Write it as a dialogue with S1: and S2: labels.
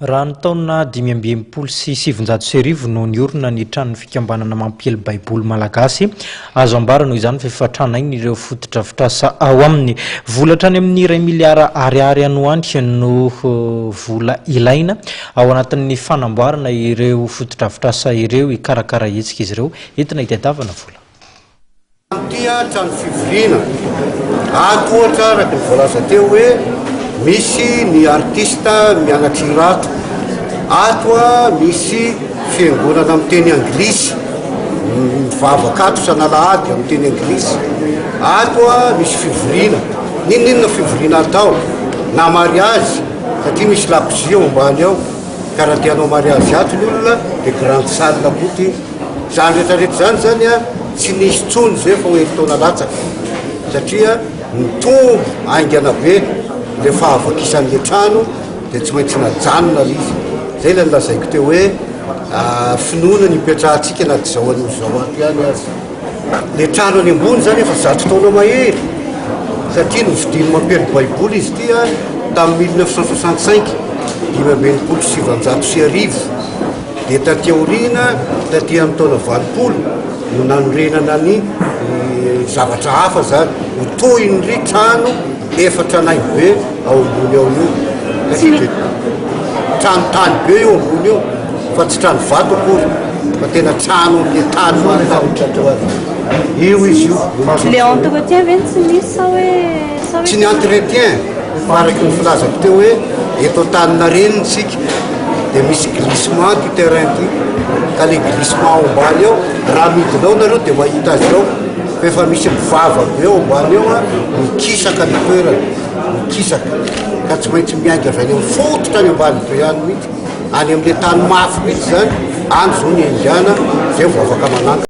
S1: Raha ny taona 2025 no niorina ny tranony fikambanana mampihely baiboly malagasy, azo ambara noho izany fifatrana iny ireo fotodrafitrasa ao aminy. Volatra any amin'ny 2 miliara ariary anoanty no vola ilaina ao anatin'ny fanamboarana ireo fotodrafitrasa ireo, ikarakara hetsika izy ireo, entina itadiavana vola.
S2: Dia trano fivorina ato ohatra raha ny voalaza teo hoe misy ny artista mianatry rato, ato misy fiangonana amin'ny teny anglisy mivavakato sanalahady amin'ny teny anglisy, ato misy fivorina ninona fivorina atao na mariazy satria misy lapozy ao ambany ao karaha tianao mariazy ato ny olona dia grande salle boty zany rehetrarehetra zany tsy nisy tsony zay fa hoe taona latsaka satria mitombo aingana be le fahavakisan'le trano dia tsy maintsy najanona izy. Zay la nilazaiko teo hoe finoana ny ipetrahantsika na ty zao an'io zao ato ihany azy. Le trano any ambony zany efa 100 taona mahery satria novidiny mampely baiboly izy tia tamin'ny 1965 5,700 dia taty aoriana taty amin'ny taona 20 no nanorenana ny zavatra hafa zany ho tohin'ny trano efatra nay be ao ambony ao io, trano tany be eo ambony eo fa tsy trano vato akory fa tena trano le tany io izy io.
S3: Le entretien ve tsy misy sa hoe
S2: tsy ny entretien faraky ny filazako teo hoe eto tanina reniny sika dia misy glissement ty terrain ty ka le glissement ao ambany ao raha midinao nareo dia mahita azy ao fa efa misy mivava be ao ambany ao mikisaka ny toerana mikisaka ka tsy maintsy miainga avy any amin'ny fototra any ambany be ihany mihitsy any amin'le tany mafy mihitsy zany any zao ny aingana zay vao afaka mananga.